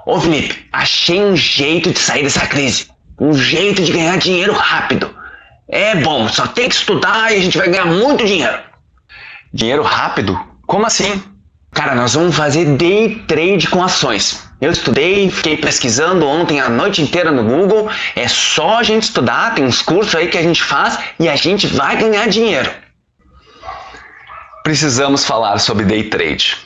Ô Felipe, achei um jeito de sair dessa crise. Um jeito de ganhar dinheiro rápido. É bom, só tem que estudar e a gente vai ganhar muito dinheiro. Dinheiro rápido? Como assim? Cara, nós vamos fazer day trade com ações. Eu estudei, fiquei pesquisando ontem a noite inteira no Google. É só a gente estudar, tem uns cursos aí que a gente faz e a gente vai ganhar dinheiro. Precisamos falar sobre day trade.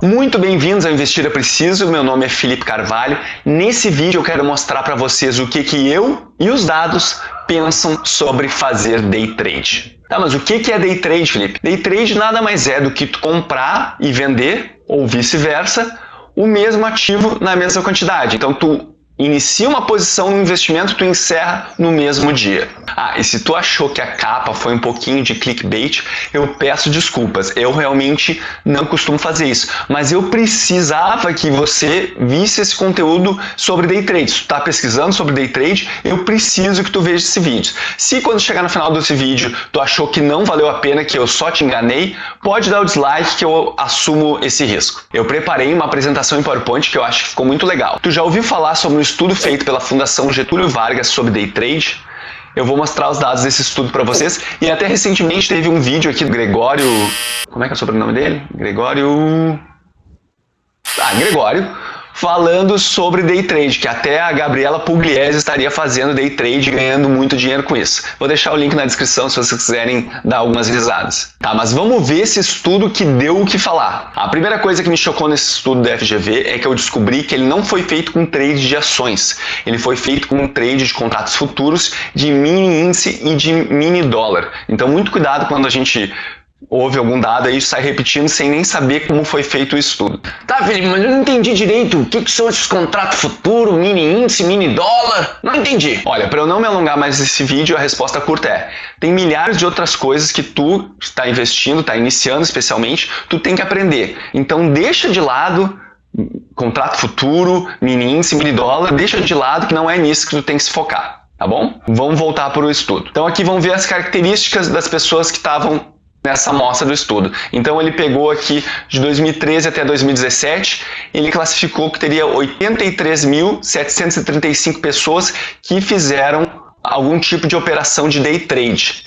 Muito bem-vindos ao Investir é Preciso, meu nome é Felipe Carvalho. Nesse vídeo eu quero mostrar para vocês o que eu e os dados pensam sobre fazer day trade. Tá, mas o que é day trade, Felipe? Day trade nada mais é do que tu comprar e vender, ou vice-versa, o mesmo ativo na mesma quantidade. Então tu inicia uma posição no investimento, tu encerra no mesmo dia. Ah, e se tu achou que a capa foi um pouquinho de clickbait, eu peço desculpas. Eu realmente não costumo fazer isso. Mas eu precisava que você visse esse conteúdo sobre day trade. Se tu tá pesquisando sobre day trade, eu preciso que tu veja esse vídeo. Se quando chegar no final desse vídeo, tu achou que não valeu a pena, que eu só te enganei, pode dar o dislike que eu assumo esse risco. Eu preparei uma apresentação em PowerPoint que eu acho que ficou muito legal. Tu já ouviu falar sobre um estudo feito pela Fundação Getúlio Vargas sobre day trade? Eu vou mostrar os dados desse estudo para vocês. E até recentemente teve um vídeo aqui do Gregório... Como é que é o sobrenome dele? Gregório... Falando sobre day trade, que até a Gabriela Pugliese estaria fazendo day trade e ganhando muito dinheiro com isso. Vou deixar o link na descrição se vocês quiserem dar algumas risadas. Tá, mas vamos ver esse estudo que deu o que falar. A primeira coisa que me chocou nesse estudo da FGV é que eu descobri que ele não foi feito com trade de ações. Ele foi feito com um trade de contratos futuros, de mini índice e de mini dólar. Então muito cuidado quando a gente ouve algum dado aí e sai repetindo sem nem saber como foi feito o estudo. Tá, Felipe, mas eu não entendi direito. O que são esses contratos futuros, mini índice, mini dólar? Não entendi. Olha, para eu não me alongar mais nesse vídeo, a resposta curta é: tem milhares de outras coisas que tu está investindo, está iniciando especialmente, tu tem que aprender. Então deixa de lado contrato futuro, mini índice, mini dólar, deixa de lado que não é nisso que tu tem que se focar, tá bom? Vamos voltar para o estudo. Então aqui vamos ver as características das pessoas que estavam nessa amostra do estudo. Então ele pegou aqui de 2013 até 2017, ele classificou que teria 83.735 pessoas que fizeram algum tipo de operação de day trade.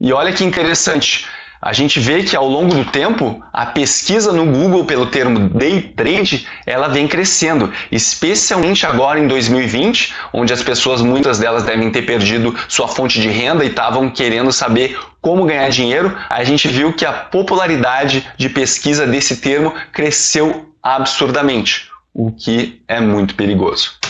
E olha que interessante, a gente vê que ao longo do tempo, a pesquisa no Google pelo termo day trade, ela vem crescendo, especialmente agora em 2020, onde as pessoas, muitas delas devem ter perdido sua fonte de renda e estavam querendo saber como ganhar dinheiro. A gente viu que a popularidade de pesquisa desse termo cresceu absurdamente, o que é muito perigoso.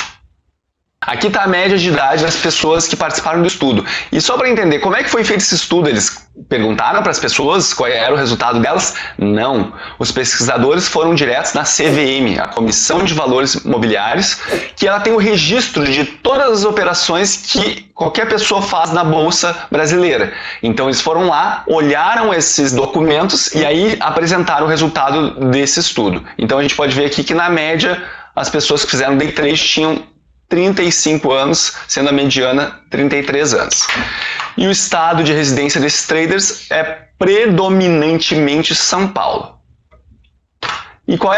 Aqui está a média de idade das pessoas que participaram do estudo. E só para entender como é que foi feito esse estudo, eles perguntaram para as pessoas qual era o resultado delas? Não. Os pesquisadores foram diretos na CVM, a Comissão de Valores Mobiliários, que ela tem o registro de todas as operações que qualquer pessoa faz na Bolsa Brasileira. Então eles foram lá, olharam esses documentos e aí apresentaram o resultado desse estudo. Então a gente pode ver aqui que na média as pessoas que fizeram day trade tinham 35 anos, sendo a mediana 33 anos. E o estado de residência desses traders é predominantemente São Paulo. E qual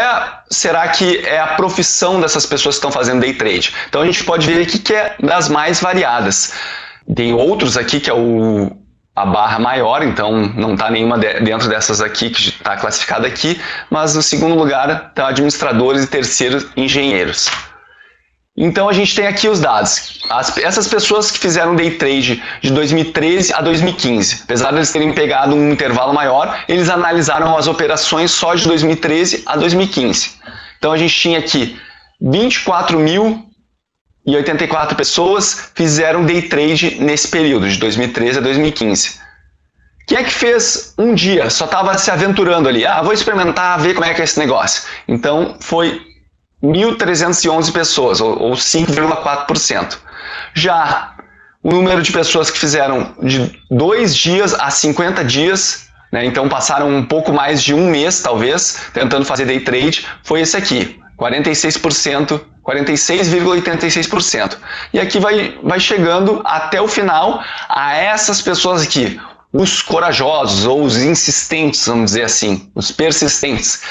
será que é a profissão dessas pessoas que estão fazendo day trade? Então a gente pode ver aqui que é das mais variadas. Tem outros aqui que é a barra maior, então não está nenhuma dentro dessas aqui que está classificada aqui, mas no segundo lugar estão administradores e terceiros engenheiros. Então a gente tem aqui os dados. Essas pessoas que fizeram day trade de 2013 a 2015, apesar de eles terem pegado um intervalo maior, eles analisaram as operações só de 2013 a 2015. Então a gente tinha aqui 24.084 pessoas fizeram day trade nesse período, de 2013 a 2015. Quem é que fez um dia, só estava se aventurando ali, vou experimentar, ver como é que é esse negócio. Então foi 1.311 pessoas, ou 5,4%. Já o número de pessoas que fizeram de 2 dias a 50 dias, né, então passaram um pouco mais de um mês, talvez, tentando fazer day trade, foi esse aqui, 46%, 46,86%. E aqui vai chegando até o final a essas pessoas aqui, Os corajosos ou os insistentes, vamos dizer assim, os persistentes,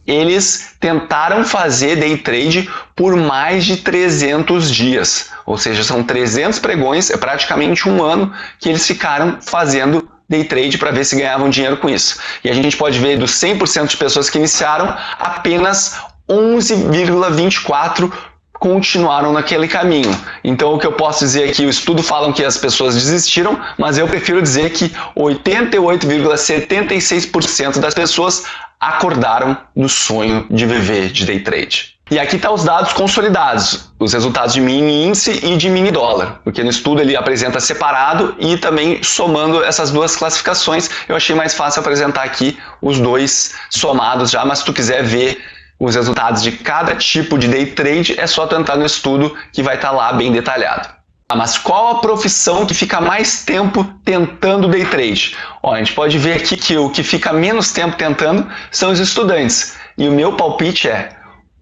eles tentaram fazer day trade por mais de 300 dias. Ou seja, são 300 pregões, é praticamente um ano que eles ficaram fazendo day trade para ver se ganhavam dinheiro com isso. E a gente pode ver dos 100% de pessoas que iniciaram, apenas 11,24% continuaram naquele caminho. Então o que eu posso dizer aqui, o estudo fala que as pessoas desistiram, mas eu prefiro dizer que 88,76% das pessoas acordaram do sonho de viver de day trade. E aqui estão os dados consolidados, os resultados de mini índice e de mini dólar, porque no estudo ele apresenta separado e também somando essas duas classificações. Eu achei mais fácil apresentar aqui os dois somados já, mas se tu quiser ver os resultados de cada tipo de day trade, é só tu entrar no estudo que vai estar lá bem detalhado. Mas qual a profissão que fica mais tempo tentando day trade? Ó, a gente pode ver aqui que o que fica menos tempo tentando são os estudantes. E o meu palpite é,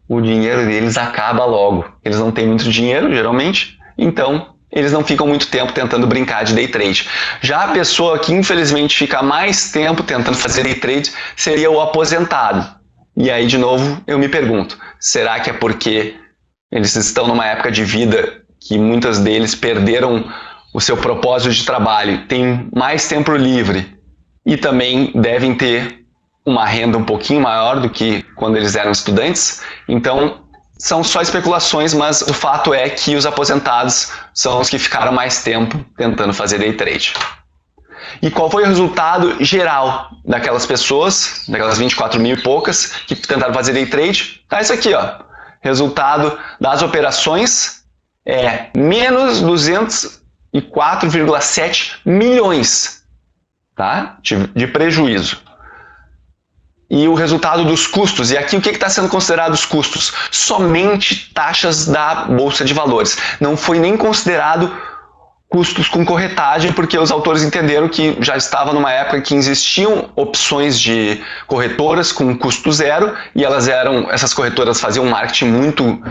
o dinheiro deles acaba logo. Eles não têm muito dinheiro, geralmente, então eles não ficam muito tempo tentando brincar de day trade. Já a pessoa que infelizmente fica mais tempo tentando fazer day trade seria o aposentado. E aí, de novo, eu me pergunto, será que é porque eles estão numa época de vida que muitos deles perderam o seu propósito de trabalho, têm mais tempo livre e também devem ter uma renda um pouquinho maior do que quando eles eram estudantes? Então, são só especulações, mas o fato é que os aposentados são os que ficaram mais tempo tentando fazer day trade. E qual foi o resultado geral daquelas pessoas, daquelas 24 mil e poucas, que tentaram fazer day trade? Tá isso aqui, ó. Resultado das operações é menos 204,7 milhões, tá? De prejuízo. E o resultado dos custos, e aqui o que está sendo considerado os custos? Somente taxas da Bolsa de Valores. Não foi nem considerado custos com corretagem, porque os autores entenderam que já estava numa época que existiam opções de corretoras com custo zero, e essas corretoras faziam um marketing muito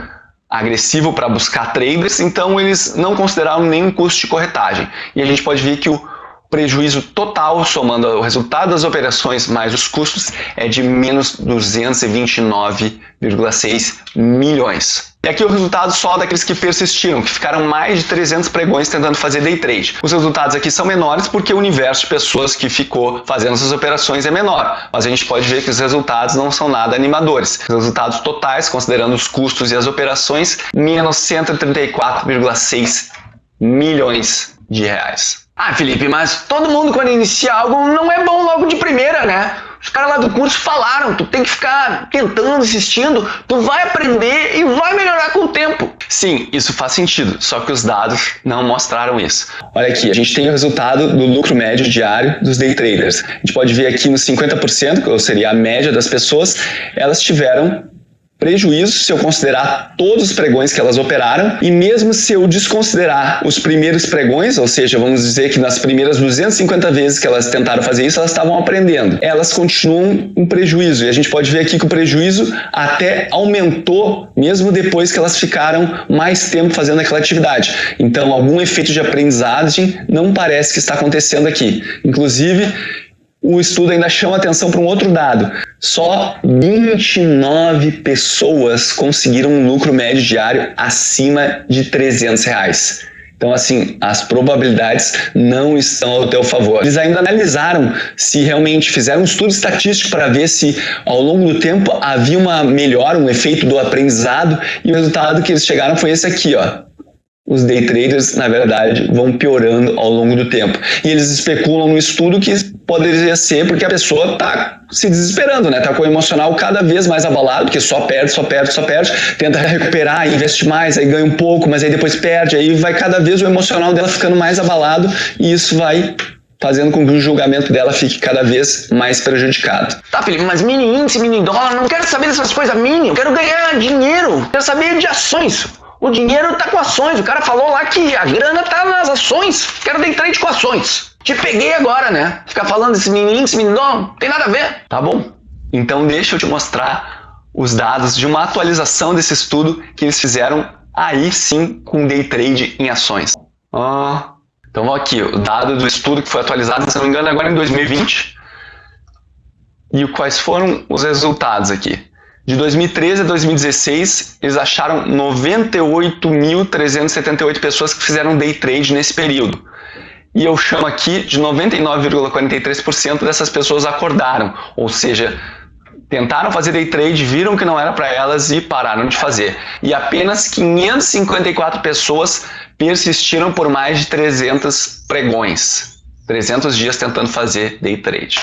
agressivo para buscar traders, então eles não consideraram nenhum custo de corretagem. E a gente pode ver que o prejuízo total, somando o resultado das operações mais os custos, é de menos 229,6 milhões. E aqui o resultado só daqueles que persistiram, que ficaram mais de 300 pregões tentando fazer day trade. Os resultados aqui são menores porque o universo de pessoas que ficou fazendo essas operações é menor. Mas a gente pode ver que os resultados não são nada animadores. Os resultados totais, considerando os custos e as operações, menos 134,6 milhões de reais. Ah, Felipe, mas todo mundo quando inicia algo não é bom logo de primeira, né? Os caras lá do curso falaram, tu tem que ficar tentando, insistindo, tu vai aprender e vai melhorar com o tempo. Sim, isso faz sentido, só que os dados não mostraram isso. Olha aqui, a gente tem o resultado do lucro médio diário dos day traders. A gente pode ver aqui nos 50%, ou seria a média das pessoas, elas tiveram prejuízo se eu considerar todos os pregões que elas operaram, e mesmo se eu desconsiderar os primeiros pregões, ou seja, vamos dizer que nas primeiras 250 vezes que elas tentaram fazer isso, elas estavam aprendendo. Elas continuam um prejuízo, e a gente pode ver aqui que o prejuízo até aumentou, mesmo depois que elas ficaram mais tempo fazendo aquela atividade. Então, algum efeito de aprendizagem não parece que está acontecendo aqui. Inclusive, o estudo ainda chama atenção para um outro dado. Só 29 pessoas conseguiram um lucro médio diário acima de R$300. Então, assim, as probabilidades não estão ao teu favor. Eles ainda analisaram se realmente fizeram um estudo estatístico para ver se ao longo do tempo havia uma melhora, um efeito do aprendizado, e o resultado que eles chegaram foi esse aqui, ó. Os day traders, na verdade, vão piorando ao longo do tempo. E eles especulam no estudo que poderia ser porque a pessoa está se desesperando, né? Está com o emocional cada vez mais abalado, porque só perde, tenta recuperar, investe mais, aí ganha um pouco, mas aí depois perde, aí vai cada vez o emocional dela ficando mais abalado, e isso vai fazendo com que o julgamento dela fique cada vez mais prejudicado. Tá, Felipe, mas mini índice, mini dólar, não quero saber dessas coisas mini, eu quero ganhar dinheiro, quero saber de ações. O dinheiro tá com ações, o cara falou lá que a grana tá nas ações, quero day trade com ações. Te peguei agora, né? Ficar falando desse mini índice, mini dólar, não tem nada a ver. Tá bom, então deixa eu te mostrar os dados de uma atualização desse estudo que eles fizeram aí sim com day trade em ações. Então aqui, o dado do estudo que foi atualizado, se não me engano, agora em 2020. E quais foram os resultados aqui? De 2013 a 2016, eles acharam 98.378 pessoas que fizeram day trade nesse período. E eu chamo aqui de 99,43% dessas pessoas acordaram, ou seja, tentaram fazer day trade, viram que não era para elas e pararam de fazer. E apenas 554 pessoas persistiram por mais de 300 pregões, 300 dias tentando fazer day trade.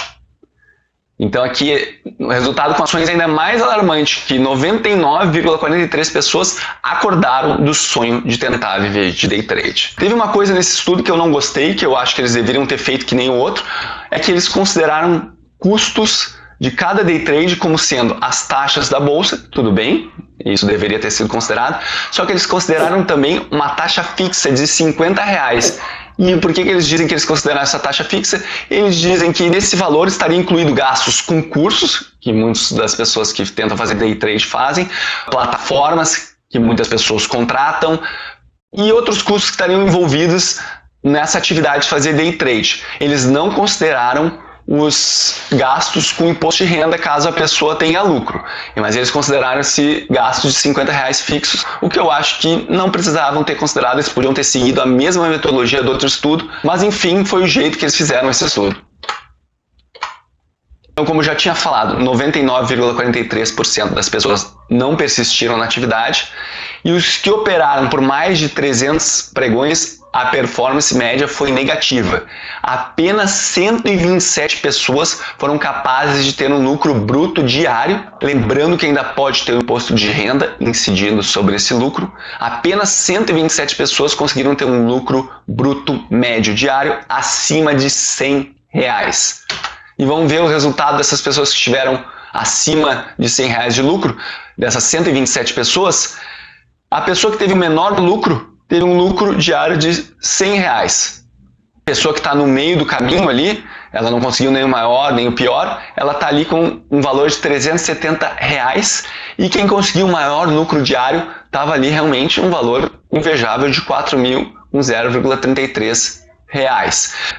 Então aqui o resultado com ações ainda é mais alarmante, que 99,43 pessoas acordaram do sonho de tentar viver de day trade. Teve uma coisa nesse estudo que eu não gostei, que eu acho que eles deveriam ter feito que nem o outro, é que eles consideraram custos de cada day trade como sendo as taxas da bolsa, tudo bem, isso deveria ter sido considerado, só que eles consideraram também uma taxa fixa de R$50. E por que eles dizem que eles consideram essa taxa fixa? Eles dizem que nesse valor estaria incluído gastos com cursos, que muitas das pessoas que tentam fazer day trade fazem, plataformas, que muitas pessoas contratam, e outros custos que estariam envolvidos nessa atividade de fazer day trade. Eles não consideraram os gastos com imposto de renda caso a pessoa tenha lucro, mas eles consideraram esse gasto de R$50 fixos, o que eu acho que não precisavam ter considerado, eles podiam ter seguido a mesma metodologia do outro estudo, mas enfim, foi o jeito que eles fizeram esse estudo. Então, como eu já tinha falado, 99,43% das pessoas não persistiram na atividade e os que operaram por mais de 300 pregões, a performance média foi negativa. Apenas 127 pessoas foram capazes de ter um lucro bruto diário, lembrando que ainda pode ter o imposto de renda incidindo sobre esse lucro. Apenas 127 pessoas conseguiram ter um lucro bruto médio diário acima de R$100. E vamos ver o resultado dessas pessoas que tiveram acima de R$100 de lucro, dessas 127 pessoas. A pessoa que teve o menor lucro teve um lucro diário de R$100. A pessoa que está no meio do caminho ali, ela não conseguiu nem o maior nem o pior, ela está ali com um valor de R$370, e quem conseguiu o maior lucro diário estava ali realmente um valor invejável de R$4.033.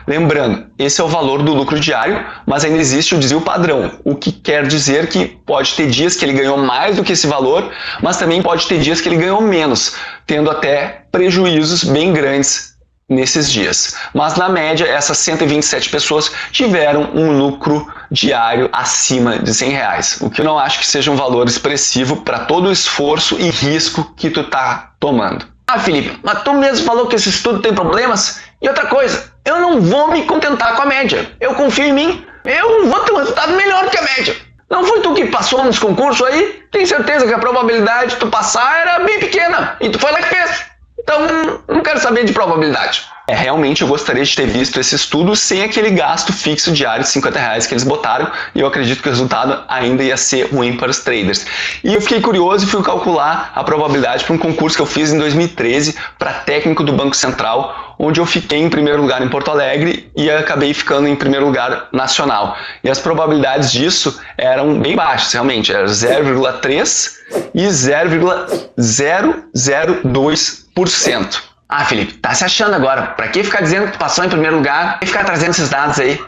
Lembrando, esse é o valor do lucro diário, mas ainda existe o desvio padrão, o que quer dizer que pode ter dias que ele ganhou mais do que esse valor, mas também pode ter dias que ele ganhou menos, tendo até prejuízos bem grandes nesses dias. Mas na média, essas 127 pessoas tiveram um lucro diário acima de R$100, o que eu não acho que seja um valor expressivo para todo o esforço e risco que tu está tomando. Ah, Felipe, mas tu mesmo falou que esse estudo tem problemas? E outra coisa, eu não vou me contentar com a média. Eu confio em mim, eu vou ter um resultado melhor que a média. Não foi tu que passou nos concursos aí? Tenho certeza que a probabilidade de tu passar era bem pequena, e tu foi lá que fez. Então, não quero saber de probabilidade. Realmente eu gostaria de ter visto esse estudo sem aquele gasto fixo diário de R$50 que eles botaram, e eu acredito que o resultado ainda ia ser ruim para os traders. E eu fiquei curioso e fui calcular a probabilidade para um concurso que eu fiz em 2013 para técnico do Banco Central, onde eu fiquei em primeiro lugar em Porto Alegre e acabei ficando em primeiro lugar nacional. E as probabilidades disso eram bem baixas, realmente, era 0,3 e 0,002%. Ah, Felipe, tá se achando agora. Pra que ficar dizendo que tu passou em primeiro lugar e ficar trazendo esses dados aí?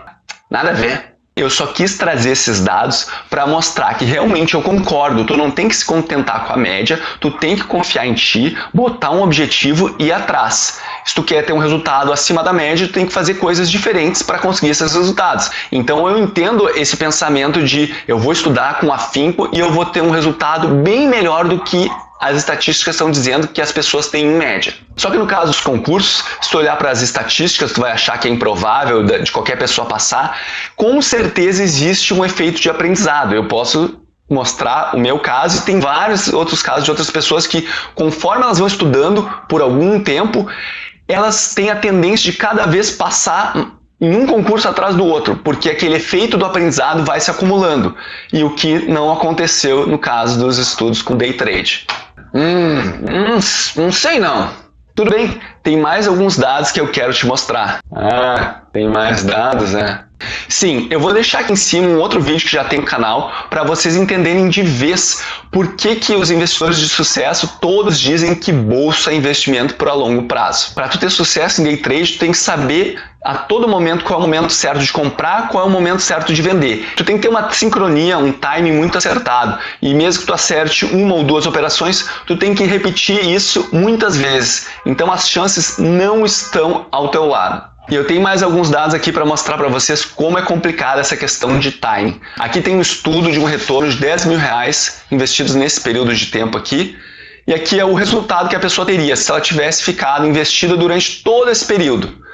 Nada a ver. Eu só quis trazer esses dados para mostrar que realmente eu concordo, tu não tem que se contentar com a média, tu tem que confiar em ti, botar um objetivo e ir atrás. Se tu quer ter um resultado acima da média, tu tem que fazer coisas diferentes para conseguir esses resultados. Então eu entendo esse pensamento de eu vou estudar com afinco e eu vou ter um resultado bem melhor do que as estatísticas estão dizendo que as pessoas têm em média. Só que no caso dos concursos, se tu olhar para as estatísticas, tu vai achar que é improvável de qualquer pessoa passar. Com certeza existe um efeito de aprendizado. Eu posso mostrar o meu caso e tem vários outros casos de outras pessoas que, conforme elas vão estudando por algum tempo, elas têm a tendência de cada vez passar em um concurso atrás do outro, porque aquele efeito do aprendizado vai se acumulando, e o que não aconteceu no caso dos estudos com day trade. Não sei não. Tudo bem, tem mais alguns dados que eu quero te mostrar. Ah, tem mais dados, né? Sim, eu vou deixar aqui em cima um outro vídeo que já tem no canal para vocês entenderem de vez por que os investidores de sucesso todos dizem que bolsa é investimento para longo prazo. Para tu ter sucesso em day trade, tu tem que saber a todo momento qual é o momento certo de comprar, qual é o momento certo de vender. Tu tem que ter uma sincronia, um timing muito acertado. E mesmo que tu acerte uma ou duas operações, tu tem que repetir isso muitas vezes. Então as chances não estão ao teu lado. E eu tenho mais alguns dados aqui para mostrar para vocês como é complicada essa questão de timing. Aqui tem um estudo de um retorno de 10 mil reais investidos nesse período de tempo aqui. E aqui é o resultado que a pessoa teria se ela tivesse ficado investida durante todo esse período.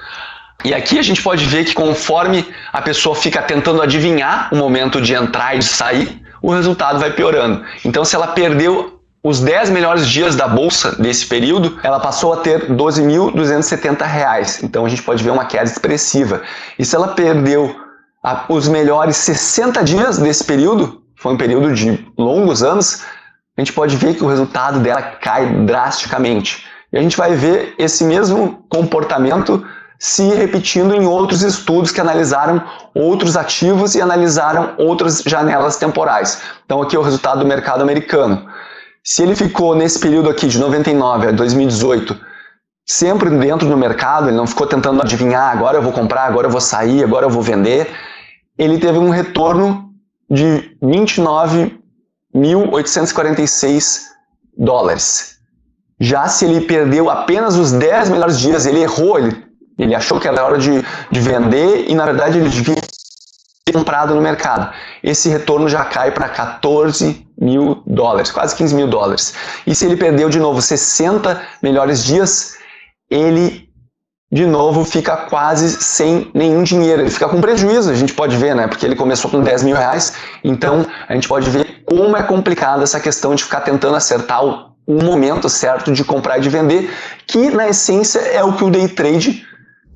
E aqui a gente pode ver que conforme a pessoa fica tentando adivinhar o momento de entrar e de sair, o resultado vai piorando. Então se ela perdeu os 10 melhores dias da bolsa desse período, ela passou a ter R$ 12.270. Então a gente pode ver uma queda expressiva. E se ela perdeu os melhores 60 dias desse período, foi um período de longos anos, a gente pode ver que o resultado dela cai drasticamente. E a gente vai ver esse mesmo comportamento se repetindo em outros estudos que analisaram outros ativos e analisaram outras janelas temporais. Então aqui é o resultado do mercado americano. Se ele ficou nesse período aqui de 99 a 2018 sempre dentro do mercado, ele não ficou tentando adivinhar, agora eu vou comprar, agora eu vou sair, agora eu vou vender, ele teve um retorno de 29.846 dólares. Já se ele perdeu apenas os 10 melhores dias, ele errou, ele achou que era hora de vender e na verdade ele devia ter comprado no mercado. Esse retorno já cai para 14 mil dólares, quase 15 mil dólares. E se ele perdeu de novo 60 melhores dias, ele de novo fica quase sem nenhum dinheiro, ele fica com prejuízo, a gente pode ver, né? Porque ele começou com 10 mil reais, então a gente pode ver como é complicada essa questão de ficar tentando acertar o momento certo de comprar e de vender, que na essência é o que o day trade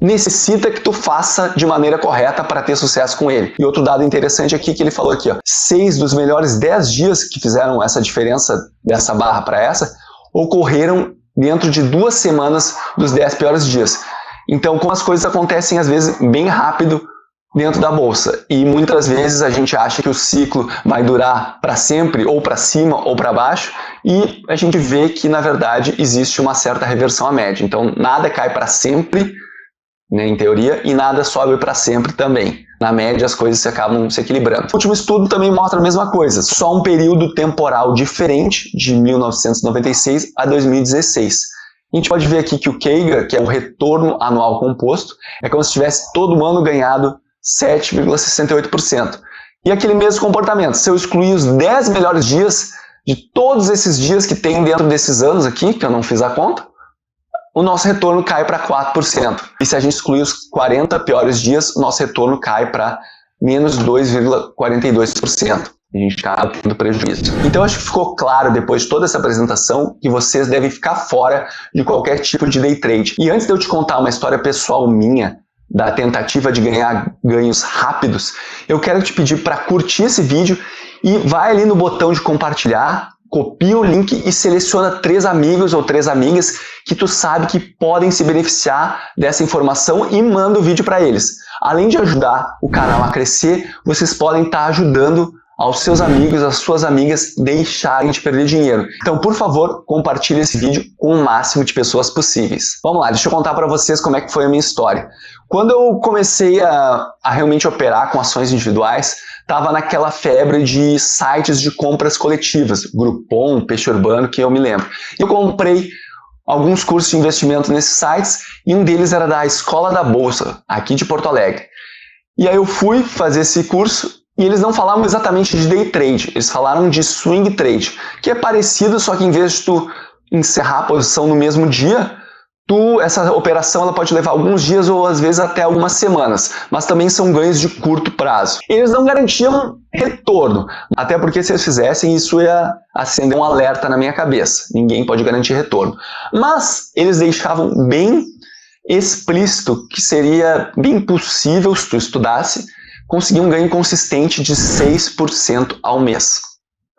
necessita que tu faça de maneira correta para ter sucesso com ele. E outro dado interessante aqui que ele falou aqui, ó, 6 dos melhores 10 dias que fizeram essa diferença dessa barra para essa, ocorreram dentro de 2 semanas dos 10 piores dias. Então, como as coisas acontecem às vezes bem rápido dentro da bolsa, e muitas vezes a gente acha que o ciclo vai durar para sempre, ou para cima ou para baixo, e a gente vê que na verdade existe uma certa reversão à média. Então, nada cai para sempre, né, em teoria, e nada sobe para sempre também. Na média, as coisas se acabam se equilibrando. O último estudo também mostra a mesma coisa, só um período temporal diferente, de 1996 a 2016. A gente pode ver aqui que o CAGR, que é o retorno anual composto, é como se tivesse todo ano ganhado 7,68%. E aquele mesmo comportamento, se eu excluir os 10 melhores dias de todos esses dias que tem dentro desses anos aqui, que eu não fiz a conta, o nosso retorno cai para 4%. E se a gente excluir os 40 piores dias, o nosso retorno cai para menos 2,42%. A gente acaba tendo prejuízo. Então acho que ficou claro depois de toda essa apresentação que vocês devem ficar fora de qualquer tipo de day trade. E antes de eu te contar uma história pessoal minha, da tentativa de ganhar ganhos rápidos, eu quero te pedir para curtir esse vídeo e vai ali no botão de compartilhar, copia o link e seleciona 3 amigos ou 3 amigas que tu sabe que podem se beneficiar dessa informação e manda o vídeo para eles. Além de ajudar o canal a crescer, vocês podem estar ajudando aos seus amigos, às suas amigas deixarem de perder dinheiro. Então, por favor, compartilhe esse vídeo com o máximo de pessoas possíveis. Vamos lá, deixa eu contar para vocês como é que foi a minha história. Quando eu comecei a realmente operar com ações individuais, estava naquela febre de sites de compras coletivas, Groupon, Peixe Urbano, que eu me lembro. Eu comprei alguns cursos de investimento nesses sites e um deles era da Escola da Bolsa, aqui de Porto Alegre. E aí eu fui fazer esse curso e eles não falavam exatamente de day trade, eles falaram de swing trade, que é parecido, só que em vez de tu encerrar a posição no mesmo dia, essa operação ela pode levar alguns dias ou às vezes até algumas semanas, mas também são ganhos de curto prazo. Eles não garantiam retorno, até porque se eles fizessem isso ia acender um alerta na minha cabeça, ninguém pode garantir retorno. Mas eles deixavam bem explícito que seria bem possível, se tu estudasse, conseguir um ganho consistente de 6% ao mês.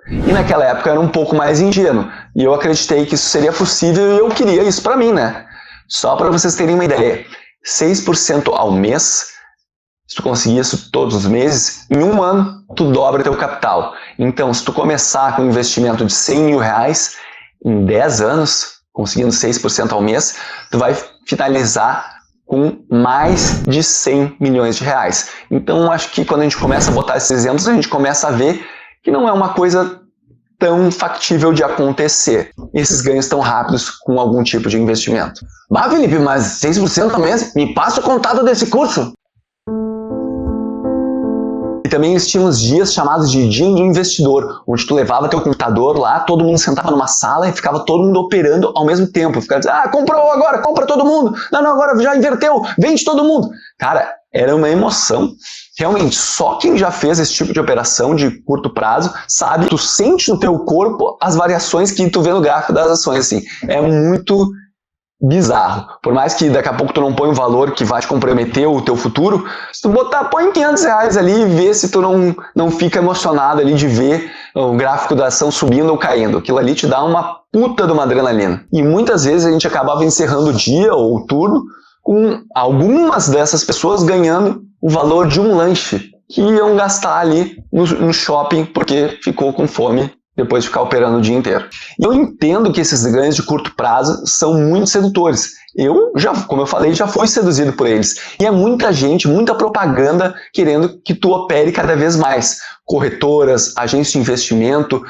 E naquela época eu era um pouco mais ingênuo, e eu acreditei que isso seria possível e eu queria isso para mim, né? Só para vocês terem uma ideia, 6% ao mês Se tu conseguir isso todos os meses, em um ano, tu dobra teu capital. Então, se tu começar com um investimento de 100 mil reais, em 10 anos, conseguindo 6% ao mês, tu vai finalizar com mais de 100 milhões de reais. Então, acho que quando a gente começa a botar esses exemplos, a gente começa a ver que não é uma coisa tão factível de acontecer. Esses ganhos tão rápidos com algum tipo de investimento. Bah, Felipe, mas 6% ao mês? Me passa o contato desse curso. E também existiam uns dias chamados de dia do investidor, onde tu levava teu computador lá, todo mundo sentava numa sala e ficava todo mundo operando ao mesmo tempo. Ficava dizendo, comprou agora, compra todo mundo. Não, agora já inverteu, vende todo mundo. Cara, era uma emoção. Realmente, só quem já fez esse tipo de operação de curto prazo sabe, tu sente no teu corpo as variações que tu vê no gráfico das ações, assim. É muito bizarro. Por mais que daqui a pouco tu não põe um valor que vai te comprometer o teu futuro, se tu botar, põe 500 reais ali e vê se tu não fica emocionado ali de ver o gráfico da ação subindo ou caindo. Aquilo ali te dá uma puta de uma adrenalina. E muitas vezes a gente acabava encerrando o dia ou o turno com algumas dessas pessoas ganhando o valor de um lanche que iam gastar ali no shopping porque ficou com fome depois de ficar operando o dia inteiro. E eu entendo que esses ganhos de curto prazo são muito sedutores. Como eu falei, já fui seduzido por eles. E é muita gente, muita propaganda querendo que tu opere cada vez mais. Corretoras, agências de investimento,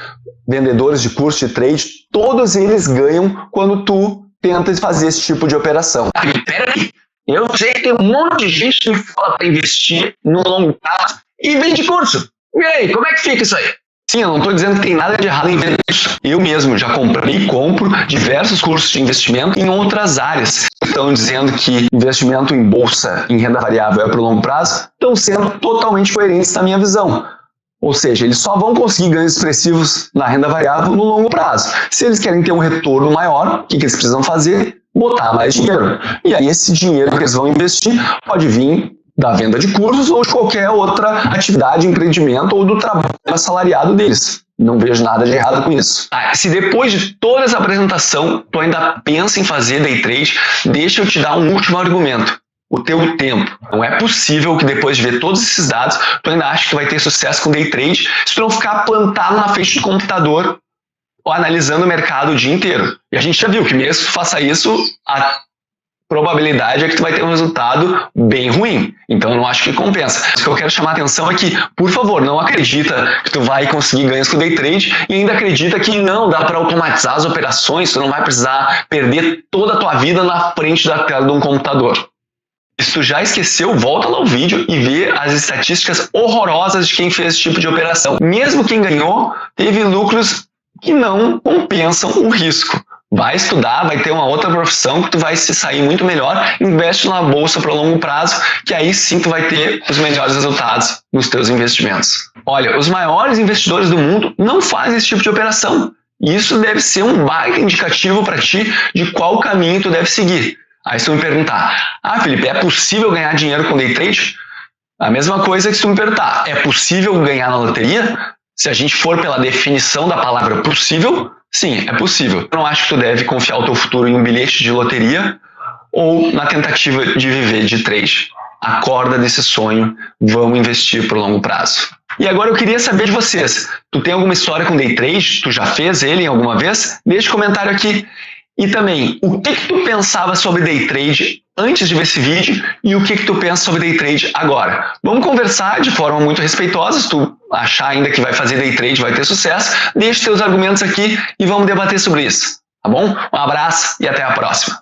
vendedores de curso de trade, todos eles ganham quando tu tenta fazer esse tipo de operação. Peraí, eu sei que tem um monte de gente que fala para investir no longo prazo e vende curso. E aí, como é que fica isso aí? Sim, eu não estou dizendo que tem nada de errado em vender isso. Eu mesmo já comprei e compro diversos cursos de investimento em outras áreas. Estão dizendo que investimento em bolsa, em renda variável é para o longo prazo, estão sendo totalmente coerentes na minha visão. Ou seja, eles só vão conseguir ganhos expressivos na renda variável no longo prazo. Se eles querem ter um retorno maior, o que eles precisam fazer? Botar mais dinheiro. E aí esse dinheiro que eles vão investir pode vir da venda de cursos ou de qualquer outra atividade, empreendimento ou do trabalho assalariado deles. Não vejo nada de errado com isso. Se depois de toda essa apresentação tu ainda pensa em fazer day trade, deixa eu te dar um último argumento. O teu tempo. Não é possível que depois de ver todos esses dados, tu ainda acha que vai ter sucesso com day trade se tu não ficar plantado na frente do computador ou analisando o mercado o dia inteiro. E a gente já viu que mesmo que tu faça isso, a probabilidade é que tu vai ter um resultado bem ruim. Então eu não acho que compensa. O que eu quero chamar a atenção é que, por favor, não acredita que tu vai conseguir ganhos com day trade e ainda acredita que não dá para automatizar as operações, tu não vai precisar perder toda a tua vida na frente da tela de um computador. Se tu já esqueceu, volta lá no vídeo e vê as estatísticas horrorosas de quem fez esse tipo de operação. Mesmo quem ganhou, teve lucros que não compensam o risco. Vai estudar, vai ter uma outra profissão que tu vai se sair muito melhor, investe na bolsa para longo prazo, que aí sim tu vai ter os melhores resultados nos teus investimentos. Olha, os maiores investidores do mundo não fazem esse tipo de operação. E isso deve ser um baita indicativo para ti de qual caminho tu deve seguir. Aí se tu me perguntar, Felipe, é possível ganhar dinheiro com day trade? A mesma coisa que se tu me perguntar, é possível ganhar na loteria? Se a gente for pela definição da palavra possível, sim, é possível. Eu não acho que tu deve confiar o teu futuro em um bilhete de loteria ou na tentativa de viver de trade. Acorda desse sonho, vamos investir por longo prazo. E agora eu queria saber de vocês, tu tem alguma história com day trade? Tu já fez ele alguma vez? Deixa um comentário aqui. E também, o que tu pensava sobre day trade antes de ver esse vídeo e o que tu pensa sobre day trade agora? Vamos conversar de forma muito respeitosa. Se tu achar ainda que vai fazer day trade, vai ter sucesso, deixa teus argumentos aqui e vamos debater sobre isso, tá bom? Um abraço e até a próxima.